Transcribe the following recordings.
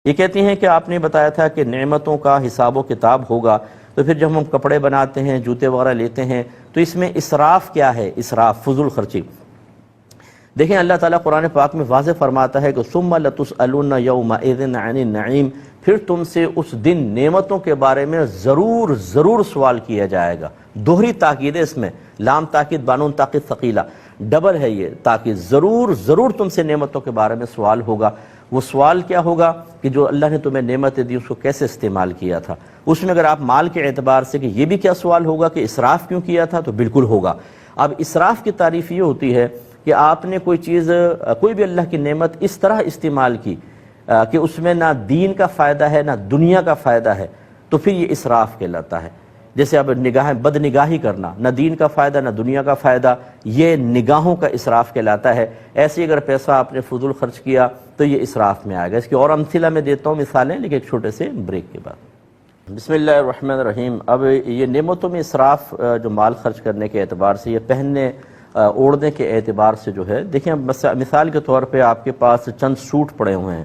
یہ کہتی ہیں کہ آپ نے بتایا تھا کہ نعمتوں کا حساب و کتاب ہوگا، تو پھر جب ہم کپڑے بناتے ہیں، جوتے وغیرہ لیتے ہیں، تو اس میں اسراف کیا ہے؟ اسراف، فضول خرچی۔ دیکھیں اللہ تعالیٰ قرآن پاک میں واضح فرماتا ہے کہ ثم لتسألن یومئذ عن النعیم، پھر تم سے اس دن نعمتوں کے بارے میں ضرور سوال کیا جائے گا۔ دوہری تاکید ہے اس میں، لام تاکید بانون تاکید ثقیلہ، ڈبل ہے یہ تاکید، ضرور تم سے نعمتوں کے بارے میں سوال ہوگا۔ وہ سوال کیا ہوگا کہ جو اللہ نے تمہیں نعمتیں دی اس کو کیسے استعمال کیا تھا۔ اس میں اگر آپ مال کے اعتبار سے کہ یہ بھی کیا سوال ہوگا کہ اسراف کیوں کیا تھا، تو بالکل ہوگا۔ اب اسراف کی تعریف یہ ہوتی ہے کہ آپ نے کوئی چیز، کوئی بھی اللہ کی نعمت اس طرح استعمال کی کہ اس میں نہ دین کا فائدہ ہے نہ دنیا کا فائدہ ہے، تو پھر یہ اسراف کہلاتا ہے۔ جیسے اب بد نگاہی کرنا، نہ دین کا فائدہ نہ دنیا کا فائدہ، یہ نگاہوں کا اسراف کہلاتا ہے۔ ایسے اگر پیسہ آپ نے فضول خرچ کیا تو یہ اسراف میں آئے گا۔ اس کی اور امثلہ میں دیتا ہوں مثالیں، لیکن ایک چھوٹے سے بریک کے بعد۔ بسم اللہ الرحمن الرحیم۔ اب یہ نعمتوں میں اسراف جو مال خرچ کرنے کے اعتبار سے، یہ پہننے اوڑھنے کے اعتبار سے جو ہے، دیکھیں مثال کے طور پہ آپ کے پاس چند سوٹ پڑے ہوئے ہیں،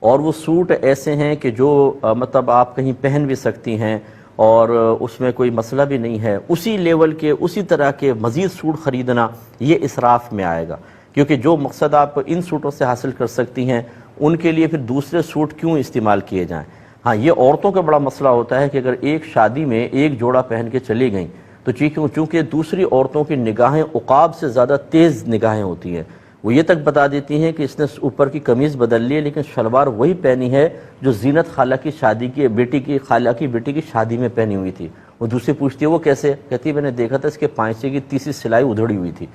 اور وہ سوٹ ایسے ہیں کہ جو مطلب آپ کہیں پہن بھی سکتی ہیں اور اس میں کوئی مسئلہ بھی نہیں ہے، اسی لیول کے اسی طرح کے مزید سوٹ خریدنا یہ اسراف میں آئے گا، کیونکہ جو مقصد آپ ان سوٹوں سے حاصل کر سکتی ہیں ان کے لیے پھر دوسرے سوٹ کیوں استعمال کیے جائیں۔ ہاں یہ عورتوں کا بڑا مسئلہ ہوتا ہے کہ اگر ایک شادی میں ایک جوڑا پہن کے چلی گئیں تو چونکہ دوسری عورتوں کی نگاہیں عقاب سے زیادہ تیز نگاہیں ہوتی ہیں، وہ یہ تک بتا دیتی ہیں کہ اس نے اوپر کی قمیض بدل لی ہے لیکن شلوار وہی پہنی ہے جو زینت خالہ کی شادی کی خالہ کی بیٹی کی شادی میں پہنی ہوئی تھی۔ وہ دوسری پوچھتی ہے وہ کیسے؟ کہتی میں نے دیکھا تھا اس کے پائچے کی تیسری سلائی ادھڑی ہوئی تھی۔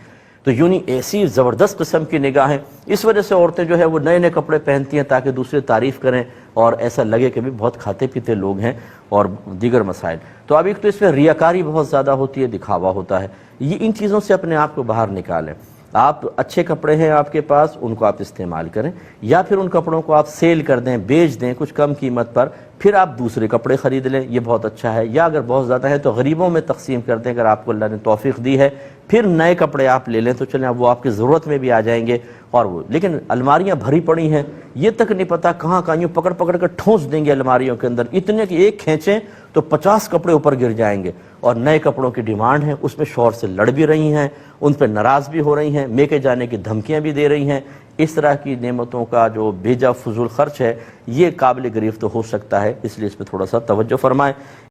تو یونی ایسی زبردست قسم کی نگاہیں، اس وجہ سے عورتیں جو ہے وہ نئے کپڑے پہنتی ہیں تاکہ دوسرے تعریف کریں اور ایسا لگے کہ بھی بہت کھاتے پیتے لوگ ہیں، اور دیگر مسائل۔ تو اب ایک تو اس میں ریاکاری بہت زیادہ ہوتی ہے، دکھاوا ہوتا ہے۔ یہ ان چیزوں سے اپنے آپ کو باہر نکالیں۔ آپ اچھے کپڑے ہیں آپ کے پاس، ان کو آپ استعمال کریں، یا پھر ان کپڑوں کو آپ سیل کر دیں، بیچ دیں کچھ کم قیمت پر، پھر آپ دوسرے کپڑے خرید لیں، یہ بہت اچھا ہے۔ یا اگر بہت زیادہ ہے تو غریبوں میں تقسیم کر دیں اگر آپ کو اللہ نے توفیق دی ہے، پھر نئے کپڑے آپ لے لیں تو چلیں اب وہ آپ کی ضرورت میں بھی آ جائیں گے۔ اور وہ لیکن الماریاں بھری پڑی ہیں، یہ تک نہیں پتہ کہاں یوں پکڑ کر ٹھونس دیں گے الماریوں کے اندر، اتنے کہ ایک کھینچیں تو 50 کپڑے اوپر گر جائیں گے، اور نئے کپڑوں کی ڈیمانڈ ہے، اس میں شوہر سے لڑ بھی رہی ہیں، ان پہ ناراض بھی ہو رہی ہیں، میکے جانے کی دھمکیاں بھی دے رہی ہیں۔ اس طرح کی نعمتوں کا جو بے جا فضول خرچ ہے یہ قابل گریفت ہو سکتا ہے، اس لیے اس پہ تھوڑا سا توجہ فرمائیں۔